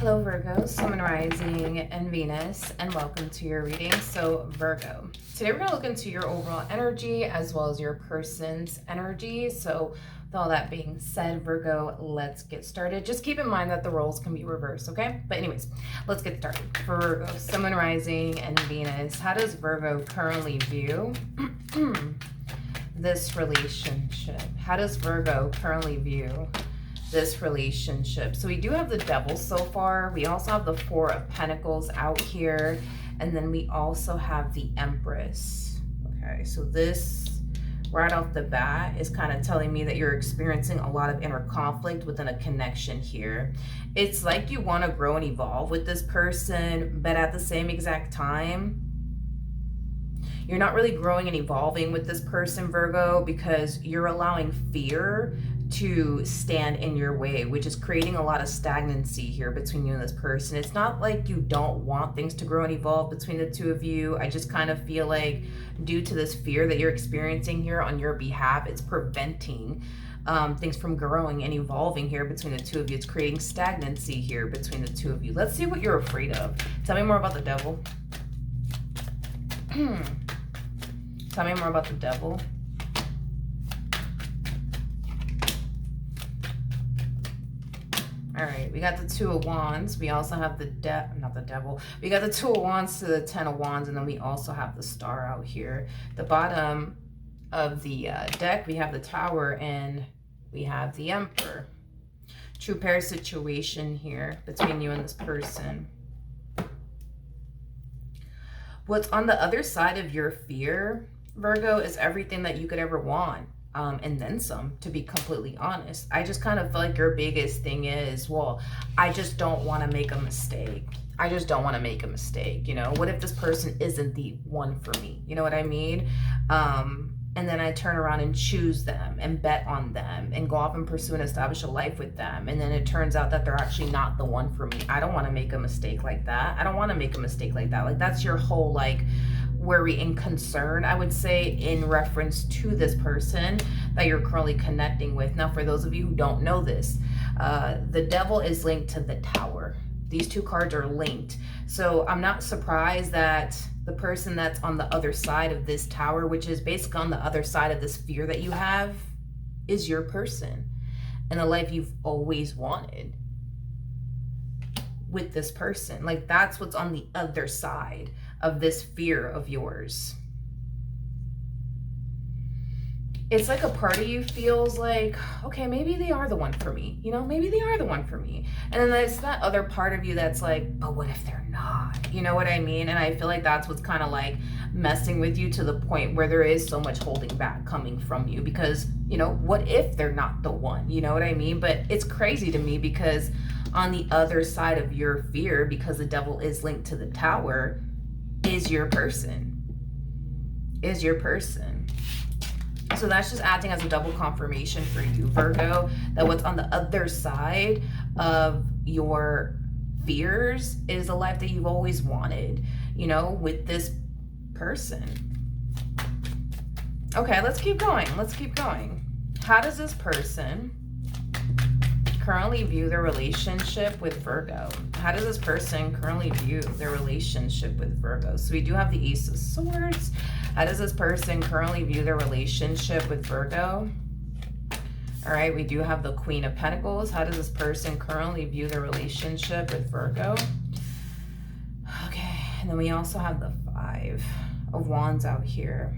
Hello Virgo, Sun, Rising, and Venus, and welcome to your reading. So Virgo, today we're going to look into your overall energy as well as your person's energy. So with all that being said, Virgo, let's get started. Just keep in mind that the roles can be reversed, okay? But anyways, let's get started. For Virgo, Sun, Rising, and Venus, how does Virgo currently view this relationship? How does Virgo currently view this relationship? So we do have the Devil so far. We also have the Four of Pentacles out here. And then we also have the Empress. Okay, so this right off the bat is kind of telling me that you're experiencing a lot of inner conflict within a connection here. It's like you want to grow and evolve with this person, but at the same exact time, you're not really growing and evolving with this person, Virgo, because you're allowing fear to stand in your way, which is creating a lot of stagnancy here between you and this person. It's not like you don't want things to grow and evolve between the two of you. I just kind of feel like due to this fear that you're experiencing here on your behalf, it's preventing things from growing and evolving here between the two of you. It's creating stagnancy here between the two of you. Let's see what you're afraid of. Tell me more about the Devil. Tell me more about the Devil. All right, we got the Two of Wands. We also have the not the Devil. We got the Two of Wands to the Ten of Wands, and then we also have the Star out here. The bottom of the deck, we have the Tower, and we have the Emperor. True pair situation here between you and this person. What's on the other side of your fear, Virgo, is everything that you could ever want. And then some, to be completely honest. I just kind of feel like your biggest thing is, well, I just don't want to make a mistake. I just don't want to make a mistake. You know, what if this person isn't the one for me? You know what I mean? And then I turn around and choose them and bet on them and go off and pursue and establish a life with them. And then it turns out that they're actually not the one for me. I don't want to make a mistake like that. I don't want to make a mistake like that. Like, that's your whole, like, worry and concern, I would say, in reference to this person that you're currently connecting with. Now, for those of you who don't know this, the Devil is linked to the Tower. These two cards are linked. So I'm not surprised that the person that's on the other side of this Tower, which is basically on the other side of this fear that you have, is your person and the life you've always wanted with this person. Like, that's what's on the other side of this fear of yours. It's like a part of you feels like, okay, maybe they are the one for me. You know, maybe they are the one for me. And then there's that other part of you that's like, but what if they're not? You know what I mean? And I feel like that's what's kind of like messing with you to the point where there is so much holding back coming from you, because, you know, what if they're not the one? You know what I mean? But it's crazy to me because on the other side of your fear, because the Devil is linked to the Tower, is your person. Is your person. So that's just acting as a double confirmation for you, Virgo, that what's on the other side of your fears is a life that you've always wanted, you know, with this person. Okay, let's keep going. Let's keep going. How does this person currently view their relationship with Virgo? How does this person currently view their relationship with Virgo? So we do have the Ace of Swords. How does this person currently view their relationship with Virgo? All right, we do have the Queen of Pentacles. How does this person currently view their relationship with Virgo? Okay, and then we also have the Five of Wands out here.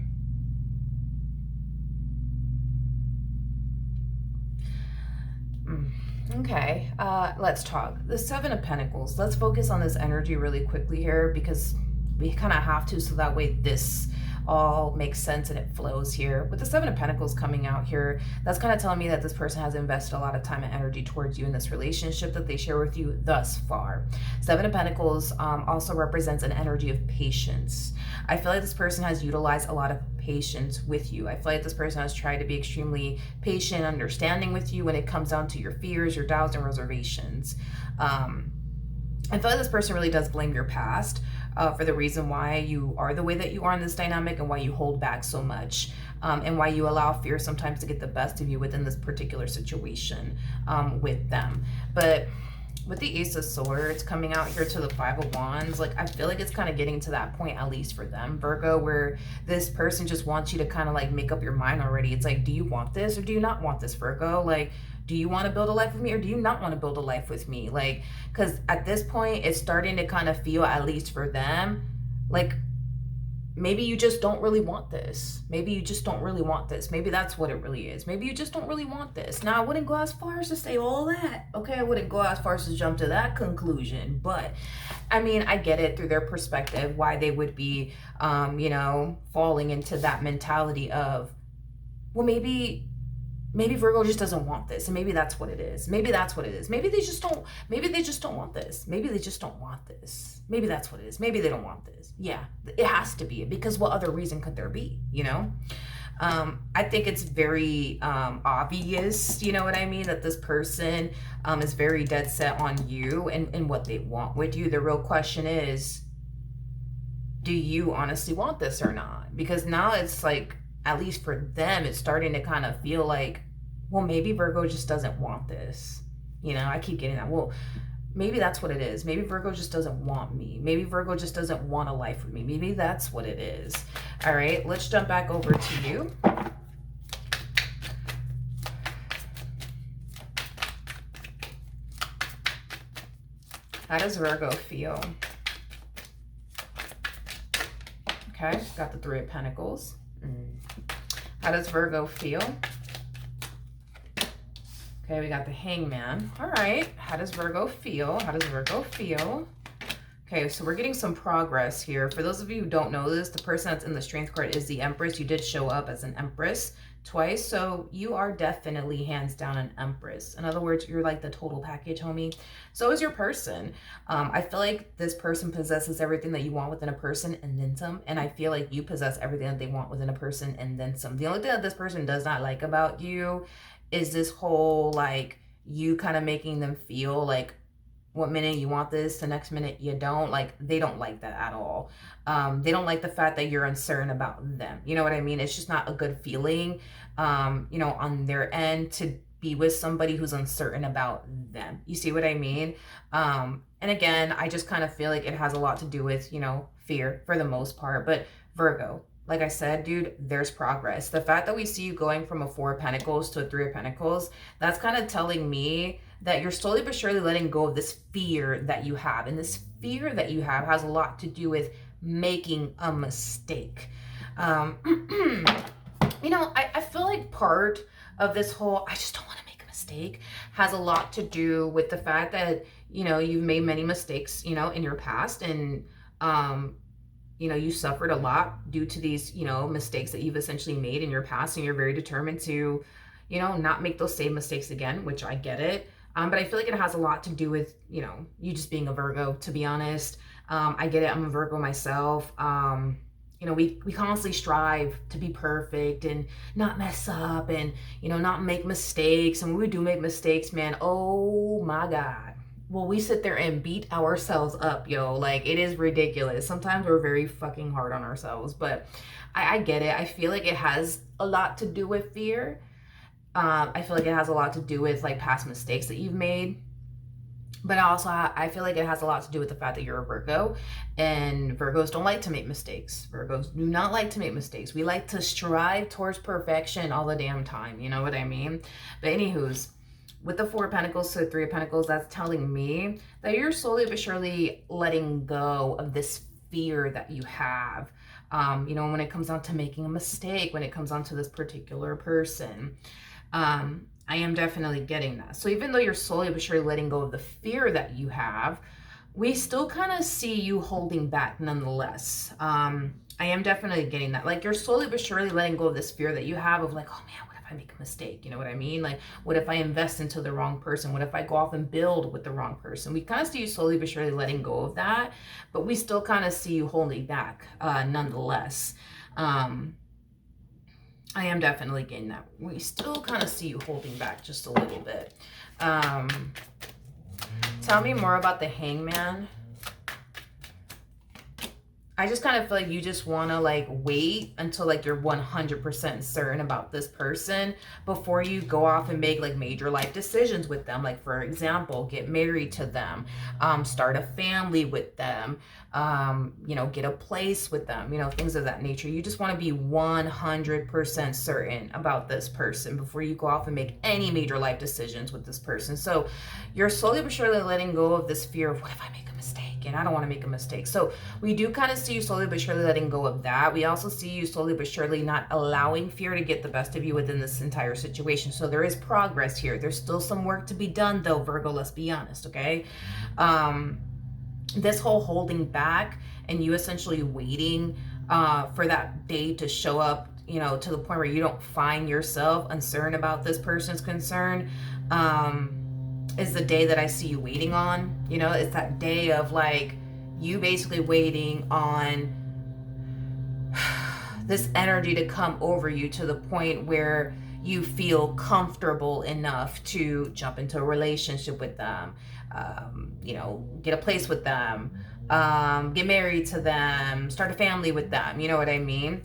Okay, let's talk. The Seven of Pentacles. Let's focus on this energy really quickly here, because we kind of have to, so that way this all makes sense and it flows here. With the Seven of Pentacles coming out here, that's kind of telling me that this person has invested a lot of time and energy towards you in this relationship that they share with you thus far. Seven of Pentacles also represents an energy of patience. I feel like this person has utilized a lot of patience with you. I feel like this person has tried to be extremely patient, understanding with you when it comes down to your fears, your doubts, and reservations. I feel like this person really does blame your past for the reason why you are the way that you are in this dynamic, and why you hold back so much, and why you allow fear sometimes to get the best of you within this particular situation with them. But with the Ace of Swords coming out here to the Five of Wands, like I feel like it's kind of getting to that point, at least for them, Virgo, where this person just wants you to kind of like make up your mind already. It's like, do you want this or do you not want this, Virgo? Like, do you want to build a life with me or do you not want to build a life with me? Like, because at this point, it's starting to kind of feel, at least for them, like maybe you just don't really want this. Maybe you just don't really want this. Maybe that's what it really is. Maybe you just don't really want this. Now, I wouldn't go as far as to say all that. Okay, I wouldn't go as far as to jump to that conclusion. But, I mean, I get it through their perspective, why they would be, you know, falling into that mentality of, well, maybe Virgo just doesn't want this, and maybe that's what it is. Maybe that's what it is. Maybe they just don't want this. Maybe they just don't want this. Maybe that's what it is. Maybe they don't want this. Yeah, it has to be, because what other reason could there be, you know? I think it's very obvious, you know what I mean, that this person is very dead set on you and what they want with you. The real question is, do you honestly want this or not? Because now it's like, at least for them, it's starting to kind of feel like, well, maybe Virgo just doesn't want this. You know, I keep getting that. Well, maybe that's what it is. Maybe Virgo just doesn't want me. Maybe Virgo just doesn't want a life with me. Maybe that's what it is. All right, let's jump back over to you. How does Virgo feel? Okay, got the Three of Pentacles. How does Virgo feel? Okay, we got the Hangman. All right, how does Virgo feel? How does Virgo feel? Okay, so we're getting some progress here. For those of you who don't know this, the person that's in the Strength card is the Empress. You did show up as an Empress twice, so you are definitely hands down an Empress. In other words, you're like the total package, homie. So is your person. I feel like this person possesses everything that you want within a person and then some, and I feel like you possess everything that they want within a person and then some. The only thing that this person does not like about you is this whole, like, you kind of making them feel like one minute you want this, the next minute you don't. Like, they don't like that at all. They don't like the fact that you're uncertain about them. You know what I mean? It's just not a good feeling, you know, on their end to be with somebody who's uncertain about them. You see what I mean? And again, I just kind of feel like it has a lot to do with, you know, fear for the most part. But Virgo, like I said, dude, there's progress. The fact that we see you going from a Four of Pentacles to a Three of Pentacles, that's kind of telling me that you're slowly but surely letting go of this fear that you have. And this fear that you have has a lot to do with making a mistake. You know, I feel like part of this whole, I just don't want to make a mistake, has a lot to do with the fact that, you know, you've made many mistakes, you know, in your past. And, you know, you suffered a lot due to these, you know, mistakes that you've essentially made in your past, and you're very determined to, you know, not make those same mistakes again, which I get it. But I feel like it has a lot to do with, you know, you just being a Virgo, to be honest. I get it. I'm a Virgo myself. You know, we constantly strive to be perfect and not mess up and, you know, not make mistakes. And when we do make mistakes, man, oh my God. Well, we sit there and beat ourselves up, yo. Like, it is ridiculous. Sometimes we're very fucking hard on ourselves, but I get it. I feel like it has a lot to do with fear. I feel like it has a lot to do with, like, past mistakes that you've made. But also, I feel like it has a lot to do with the fact that you're a Virgo, and Virgos don't like to make mistakes. Virgos do not like to make mistakes. We like to strive towards perfection all the damn time. You know what I mean? But anywho's, with the Four of Pentacles to the Three of Pentacles, that's telling me that you're slowly but surely letting go of this fear that you have. You know, when it comes down to making a mistake, when it comes down to this particular person. I am definitely getting that. So even though you're slowly but surely letting go of the fear that you have, we still kind of see you holding back nonetheless. I am definitely getting that. Like, you're slowly but surely letting go of this fear that you have of, like, oh man, what if I make a mistake? You know what I mean? Like, what if I invest into the wrong person? What if I go off and build with the wrong person? We kind of see you slowly but surely letting go of that, but we still kind of see you holding back nonetheless. I am definitely getting that. We still kind of see you holding back just a little bit. Tell me more about the Hangman. I just kind of feel like you just want to like wait until like you're 100% certain about this person before you go off and make like major life decisions with them. Like, for example, get married to them, start a family with them, you know, get a place with them, you know, things of that nature. You just want to be 100% certain about this person before you go off and make any major life decisions with this person. So you're slowly but surely letting go of this fear of, what if I make a mistake? And I don't want to make a mistake. So we do kind of see you slowly but surely letting go of that. We also see you slowly but surely not allowing fear to get the best of you within this entire situation. So there is progress here. There's still some work to be done though, Virgo, let's be honest, okay? This whole holding back and you essentially waiting for that day to show up, you know, to the point where you don't find yourself uncertain about this person's concern, is the day that I see you waiting on. You know, it's that day of like you basically waiting on this energy to come over you to the point where you feel comfortable enough to jump into a relationship with them, you know, get a place with them, get married to them, start a family with them. You know what I mean?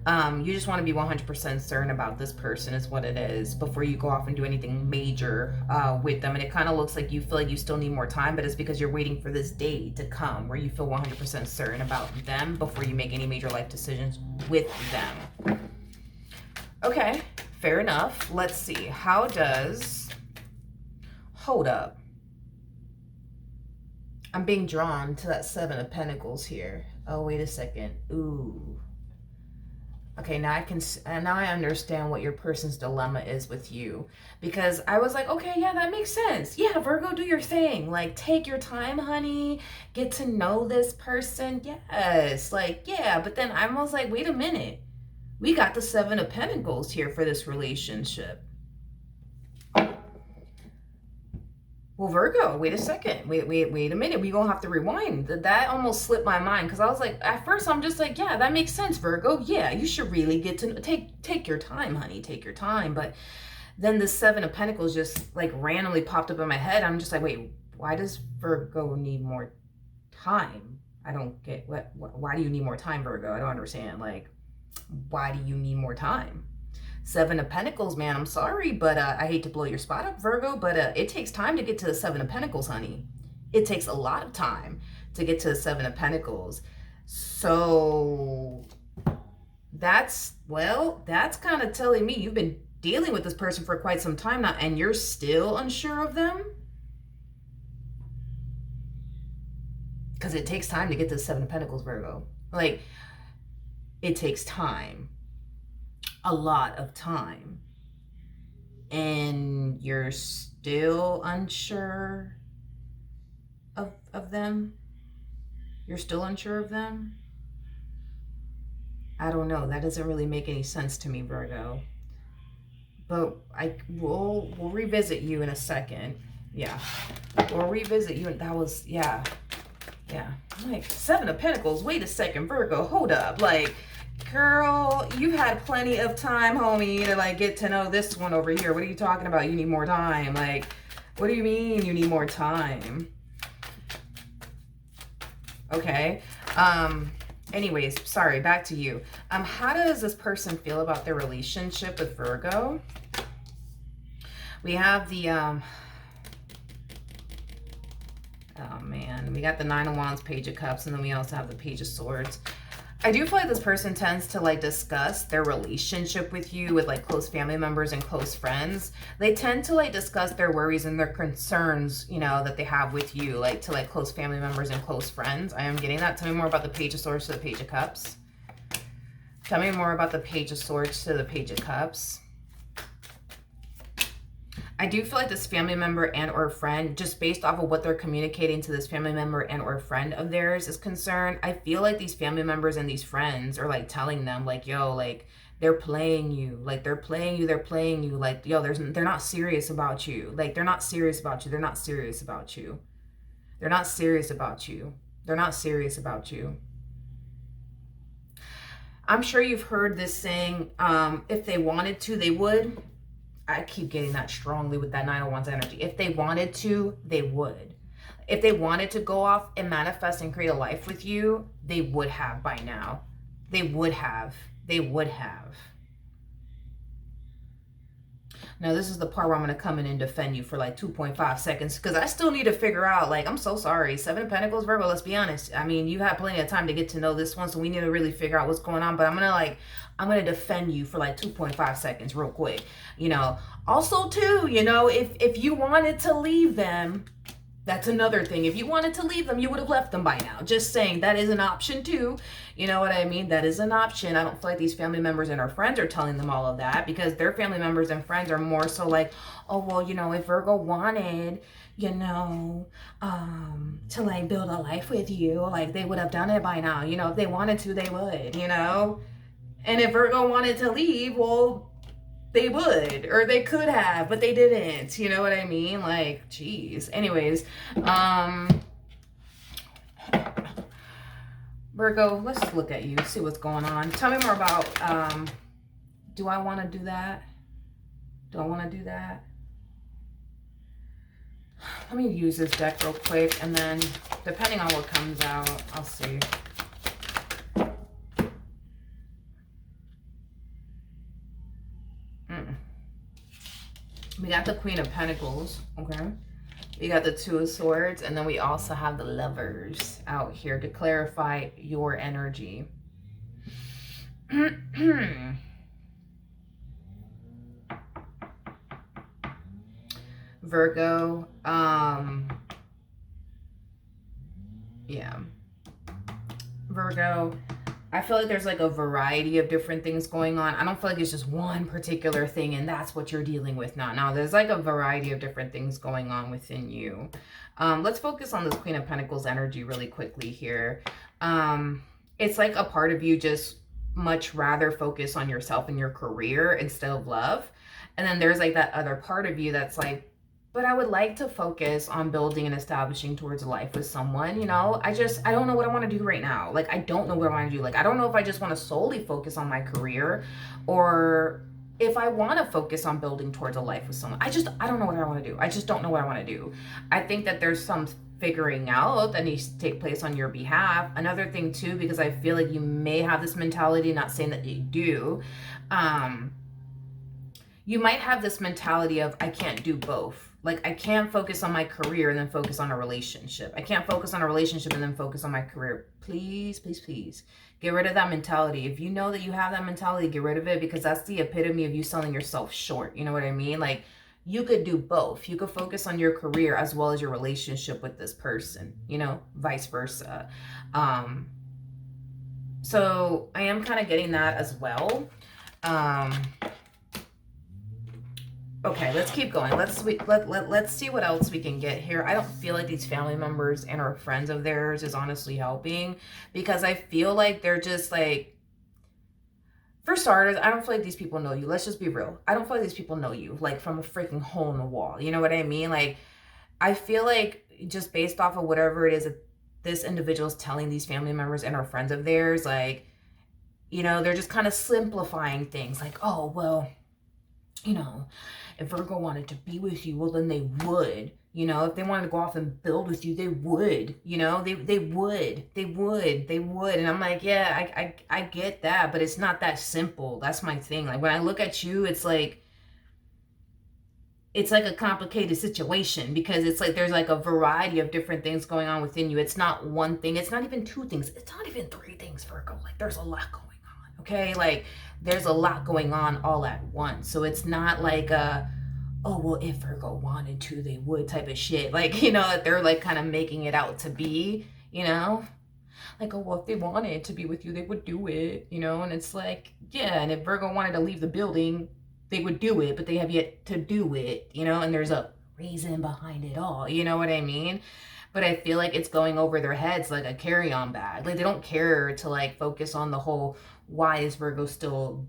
You just want to be 100% certain about this person is what it is before you go off and do anything major with them. And it kind of looks like you feel like you still need more time, but it's because you're waiting for this day to come where you feel 100% certain about them before you make any major life decisions with them. Okay, fair enough. Let's see. How does... Hold up. I'm being drawn to that Seven of Pentacles here. Oh, wait a second. Ooh. Okay, now I understand what your person's dilemma is with you, because I was like, okay, yeah, that makes sense. Yeah, Virgo, do your thing. Like, take your time, honey. Get to know this person. Yes, like, yeah. But then I was like, wait a minute. We got the Seven of Pentacles here for this relationship. Well, Virgo, wait a second. Wait a minute. We're going to have to rewind. That almost slipped my mind because I was like, at first I'm just like, yeah, that makes sense, Virgo. Yeah, you should really get to take your time, honey. Take your time. But then the Seven of Pentacles just like randomly popped up in my head. I'm just like, wait, why does Virgo need more time? I don't get why do you need more time, Virgo? I don't understand. Like, why do you need more time? Seven of Pentacles, man, I'm sorry, but I hate to blow your spot up, Virgo, but it takes time to get to the Seven of Pentacles, honey. It takes a lot of time to get to the Seven of Pentacles. So that's kind of telling me you've been dealing with this person for quite some time now and you're still unsure of them? Because it takes time to get to the Seven of Pentacles, Virgo. Like, it takes time. A lot of time, and you're still unsure of them. You're still unsure of them. I don't know. That doesn't really make any sense to me, Virgo. But we'll revisit you in a second. Yeah, we'll revisit you. And that was yeah. I'm like, Seven of Pentacles. Wait a second, Virgo. Hold up, like. Girl, you've had plenty of time, homie, to like get to know this one over here. What are you talking about? You need more time. Like, what do you mean you need more time? Okay. Anyways, sorry, back to you. How does this person feel about their relationship with Virgo? We have the oh man, we got the Nine of Wands, Page of Cups, and then we also have the Page of Swords. I do feel like this person tends to like discuss their relationship with you with like close family members and close friends. They tend to like discuss their worries and their concerns, you know, that they have with you, like to like close family members and close friends. I am getting that. Tell me more about the Page of Swords to the Page of Cups. Tell me more about the Page of Swords to the Page of Cups. I do feel like this family member and or friend, just based off of what they're communicating to this family member and or friend of theirs is concerned, I feel like these family members and these friends are like telling them like, yo, like they're playing you. Like they're playing you. Like, yo, they're not serious about you. Like they're not serious about you. They're not serious about you. They're not serious about you. They're not serious about you. I'm sure you've heard this saying, if they wanted to, they would. I keep getting that strongly with that Nine of Wands energy. If they wanted to, they would. If they wanted to go off and manifest and create a life with you, they would have by now. They would have. They would have. Now, this is the part where I'm going to come in and defend you for like 2.5 seconds, because I still need to figure out, like, I'm so sorry. Seven of Pentacles, Virgo, let's be honest. I mean, you have plenty of time to get to know this one, so we need to really figure out what's going on. But I'm going to defend you for like 2.5 seconds real quick. You know, also too, you know, if you wanted to leave them, that's another thing. If you wanted to leave them, you would have left them by now. Just saying, that is an option too. You know what I mean? That is an option. I don't feel like these family members and our friends are telling them all of that, because their family members and friends are more so like, oh, well, you know, if Virgo wanted, you know, to like build a life with you, like they would have done it by now. You know, if they wanted to, they would, you know? And if Virgo wanted to leave, well, they would, or they could have, but they didn't. You know what I mean? Like, geez. Anyways, Virgo, let's look at you, see what's going on. Tell me more about, do I want to do that? Do I want to do that? Let me use this deck real quick, and then depending on what comes out, I'll see. We got the Queen of Pentacles, okay? We got the Two of Swords, and then we also have the Lovers out here to clarify your energy. Virgo, yeah. Virgo, I feel like there's like a variety of different things going on. I don't feel like it's just one particular thing and that's what you're dealing with now. No, there's like a variety of different things going on within you. Let's focus on this Queen of Pentacles energy really quickly here. It's like a part of you just much rather focus on yourself and your career instead of love. And then there's like that other part of you that's like, but I would like to focus on building and establishing towards a life with someone, you know? I don't know what I want to do right now. Like, I don't know what I want to do. Like, I don't know if I just want to solely focus on my career or if I want to focus on building towards a life with someone. I don't know what I want to do. I just don't know what I want to do. I think that there's some figuring out that needs to take place on your behalf. Another thing too, because I feel like you may have this mentality, not saying that you do, you might have this mentality of, I can't do both. Like, I can't focus on my career and then focus on a relationship. I can't focus on a relationship and then focus on my career. Please, please, please. Get rid of that mentality. If you know that you have that mentality, get rid of it, because that's the epitome of you selling yourself short. You know what I mean? Like, you could do both. You could focus on your career as well as your relationship with this person, you know, vice versa. So I am kind of getting that as well. Okay, let's keep going. Let's see what else we can get here. I don't feel like these family members and or friends of theirs is honestly helping, because I feel like they're just like, for starters, I don't feel like these people know you. Let's just be real. I don't feel like these people know you, like, from a freaking hole in the wall. You know what I mean? Like, I feel like just based off of whatever it is that this individual is telling these family members and or friends of theirs, like, you know, they're just kind of simplifying things. Like, oh, well, you know, if Virgo wanted to be with you, well, then they would. You know, if they wanted to go off and build with you, they would. You know, they would. And I'm like, yeah, I get that, but it's not that simple. That's my thing. Like, when I look at you, it's like a complicated situation, because it's like there's like a variety of different things going on within you. It's not one thing. It's not even two things. It's not even three things, Virgo. Like, there's a lot going on, okay? Like, there's a lot going on all at once. So it's not like oh, well, if Virgo wanted to, they would type of shit. Like, you know, that they're like kind of making it out to be, you know? Like, oh, well, if they wanted to be with you, they would do it, you know? And it's like, yeah, and if Virgo wanted to leave the building, they would do it, but they have yet to do it, you know? And there's a reason behind it all, you know what I mean? But I feel like it's going over their heads like a carry-on bag. Like, they don't care to like focus on the whole, why is Virgo still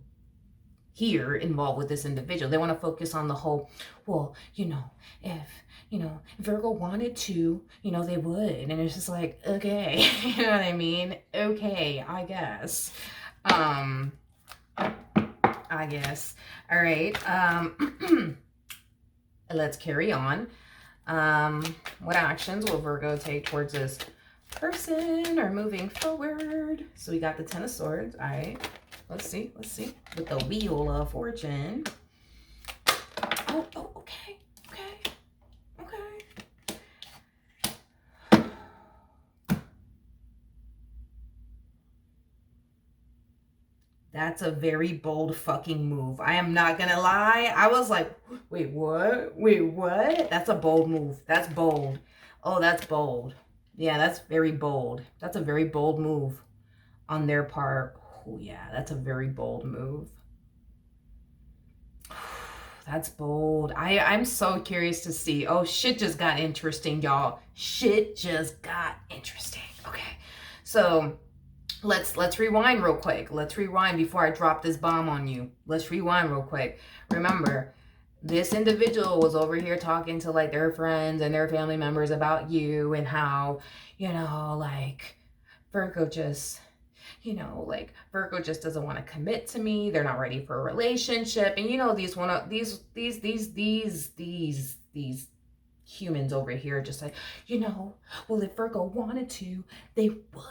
here involved with this individual? They want to focus on the whole, well, you know, if, you know, Virgo wanted to, you know, they would. And it's just like, okay, you know what I mean? Okay, I guess. I guess. All right. Let's carry on. What actions will Virgo take towards this person or moving forward? So we got the Ten of Swords. All right. Let's see. With the Wheel of Fortune. Oh, okay. That's a very bold fucking move. I am not gonna lie. I was like, wait, what? That's a bold move. That's bold. Oh, that's bold. Yeah, that's very bold. That's a very bold move on their part. Oh, yeah, that's a very bold move. That's bold. I'm so curious to see. Oh, shit just got interesting, y'all. Shit just got interesting. Okay. So let's rewind real quick. Let's rewind before I drop this bomb on you. Let's rewind real quick. Remember, this individual was over here talking to like their friends and their family members about you and how, you know, like Virgo just, you know, like Virgo just doesn't want to commit to me. They're not ready for a relationship. And you know, these humans over here just like, you know, well, if Virgo wanted to, they would.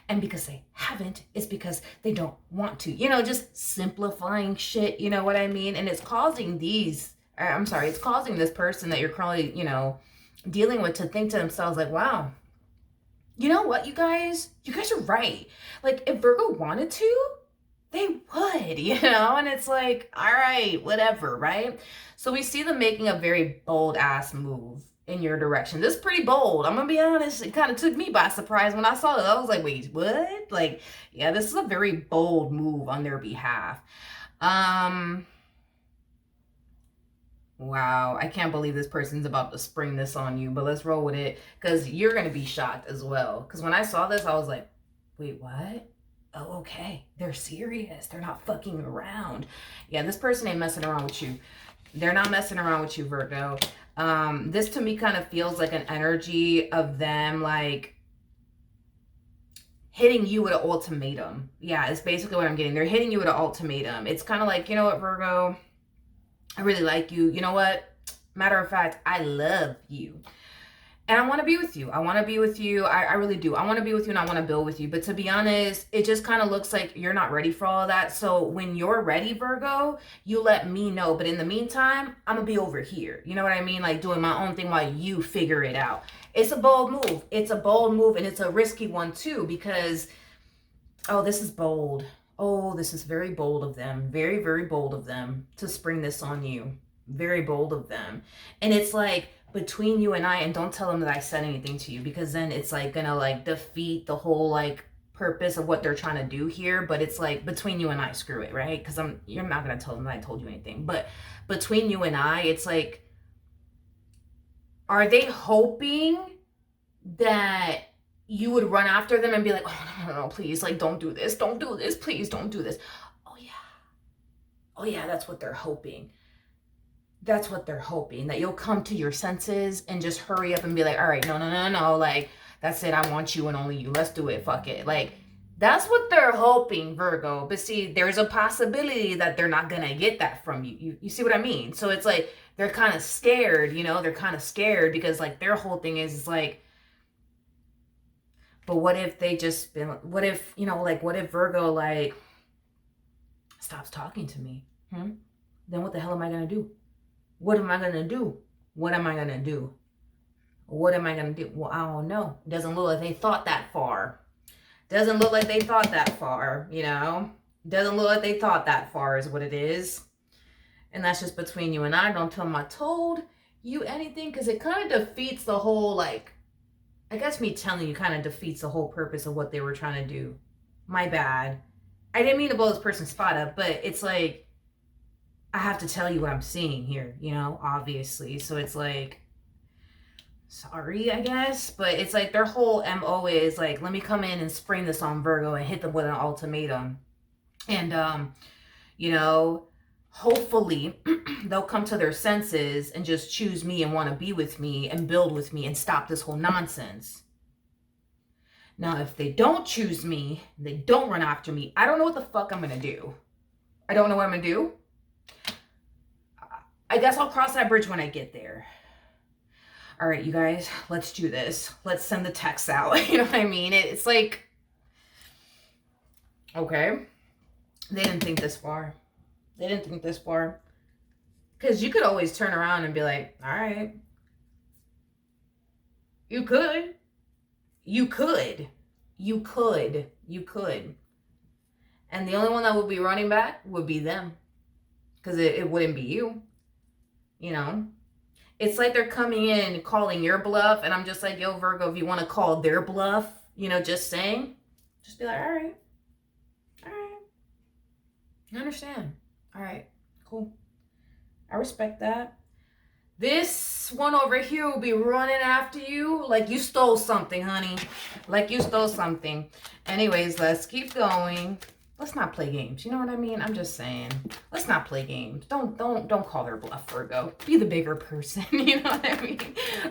And because they haven't, it's because they don't want to. You know, just simplifying shit, you know what I mean? And it's causing it's causing this person that you're currently, you know, dealing with to think to themselves like, wow, you know what, you guys are right. Like, if Virgo wanted to, they would, you know? And it's like, all right, whatever, right? So we see them making a very bold ass move in your direction. This is pretty bold. I'm gonna be honest. It kind of took me by surprise when I saw it. I was like, wait, what? Like, yeah, this is a very bold move on their behalf. Wow, I can't believe this person's about to spring this on you, but let's roll with it because you're gonna be shocked as well. Because when I saw this, I was like, wait, what? Oh, okay. They're serious. They're not fucking around. Yeah, this person ain't messing around with you. They're not messing around with you, Virgo. This to me kind of feels like an energy of them like hitting you with an ultimatum. Yeah, it's basically what I'm getting. They're hitting you with an ultimatum. It's kind of like, you know what, Virgo? I really like you. You know what? Matter of fact, I love you. And I want to be with you. I want to be with you. I really do. I want to be with you and I want to build with you. But to be honest, it just kind of looks like you're not ready for all of that. So when you're ready, Virgo, you let me know. But in the meantime, I'm going to be over here. You know what I mean? Like doing my own thing while you figure it out. It's a bold move. It's a bold move and it's a risky one too because, oh, this is bold. Oh, this is very bold of them. Very, very bold of them to spring this on you. Very bold of them. And it's like, between you and I, and don't tell them that I said anything to you because then it's like gonna like defeat the whole like purpose of what they're trying to do here. But it's like between you and I, screw it, right? Because you're not gonna tell them that I told you anything. But between you and I, it's like, are they hoping that you would run after them and be like, oh no, please, like don't do this, please don't do this. Oh yeah, that's what they're hoping. That's what they're hoping, that you'll come to your senses and just hurry up and be like, all right, no, like, that's it, I want you and only you, let's do it, fuck it. Like, that's what they're hoping, Virgo. But see, there's a possibility that they're not gonna get that from you. You see what I mean? So it's like, they're kind of scared, you know? They're kind of scared because, like, their whole thing is like, but what if they just been, what if, you know, like, what if Virgo, like, stops talking to me? Then what the hell am I gonna do? What am I going to do? What am I going to do? What am I going to do? Well, I don't know. It doesn't look like they thought that far. Doesn't look like they thought that far, you know? Doesn't look like they thought that far is what it is. And that's just between you and I. Don't tell them I told you anything because it kind of defeats the whole, like, I guess me telling you kind of defeats the whole purpose of what they were trying to do. My bad. I didn't mean to blow this person's spot up, but it's like, I have to tell you what I'm seeing here, you know, obviously. So it's like, sorry, I guess. But it's like their whole MO is like, let me come in and spring this on Virgo and hit them with an ultimatum. And, you know, hopefully they'll come to their senses and just choose me and want to be with me and build with me and stop this whole nonsense. Now, if they don't choose me, they don't run after me, I don't know what the fuck I'm going to do. I don't know what I'm going to do. I guess I'll cross that bridge when I get there. all right, you guys, let's do this. Let's send the text out. You know what I mean? It's like, okay, they didn't think this far. They didn't think this far. Because you could always turn around and be like, all right. You could. You could. You could. You could. And the only one that would be running back would be them. Because it wouldn't be you. You know? It's like they're coming in calling your bluff. And I'm just like, yo, Virgo, if you want to call their bluff, you know, just saying. Just be like, all right. All right. I understand. All right. Cool. I respect that. This one over here will be running after you like you stole something, honey. Like you stole something. Anyways, let's keep going. Let's not play games. You know what I mean? I'm just saying. Let's not play games. Don't call their bluff, Virgo. Be the bigger person. You know what I mean?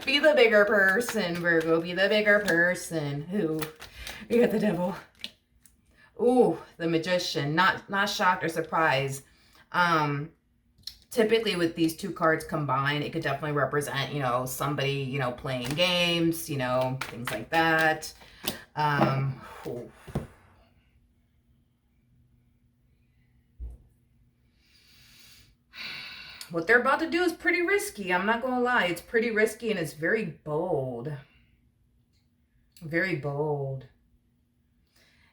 Be the bigger person, Virgo. Be the bigger person. Who? You got the devil. Ooh, the magician. Not shocked or surprised. Typically with these two cards combined, it could definitely represent, you know, somebody, you know, playing games, you know, things like that. What they're about to do is pretty risky. I'm not going to lie. It's pretty risky and it's very bold. Very bold.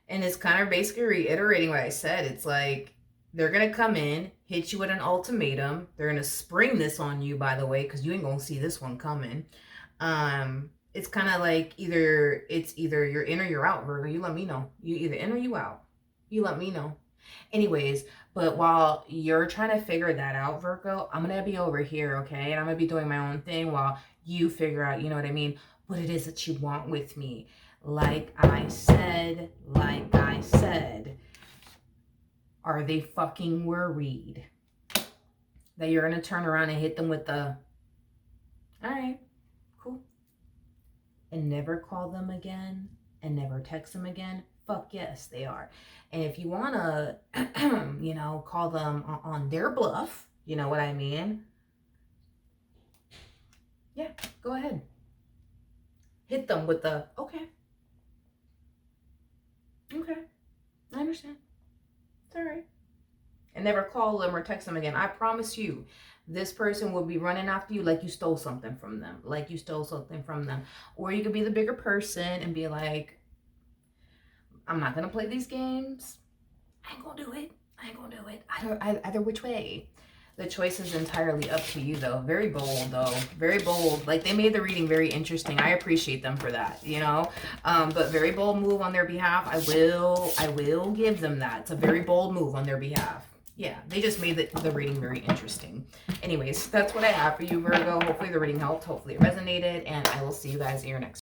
And it's kind of basically reiterating what I said. It's like, they're going to come in, hit you with an ultimatum. They're going to spring this on you, by the way, because you ain't going to see this one coming. It's kind of like either you're in or you're out, Virgo. You let me know. You either in or you out. You let me know. Anyways, but while you're trying to figure that out, Virgo, I'm going to be over here, okay? And I'm going to be doing my own thing while you figure out, you know what I mean, what it is that you want with me. Like I said, are they fucking worried that you're going to turn around and hit them with the, all right, cool, and never call them again and never text them again? Fuck yes, they are. And if you want to, you know, call them on their bluff, you know what I mean? Yeah, go ahead. Hit them with the, okay. Okay, I understand. It's all right. And never call them or text them again. I promise you, this person will be running after you like you stole something from them. Like you stole something from them. Or you could be the bigger person and be like, I'm not going to play these games. I ain't going to do it. I ain't going to do it. Either which way. The choice is entirely up to you, though. Very bold, though. Very bold. Like, they made the reading very interesting. I appreciate them for that, you know? But very bold move on their behalf. I will give them that. It's a very bold move on their behalf. Yeah, they just made the reading very interesting. Anyways, that's what I have for you, Virgo. Hopefully the reading helped. Hopefully it resonated. And I will see you guys in your next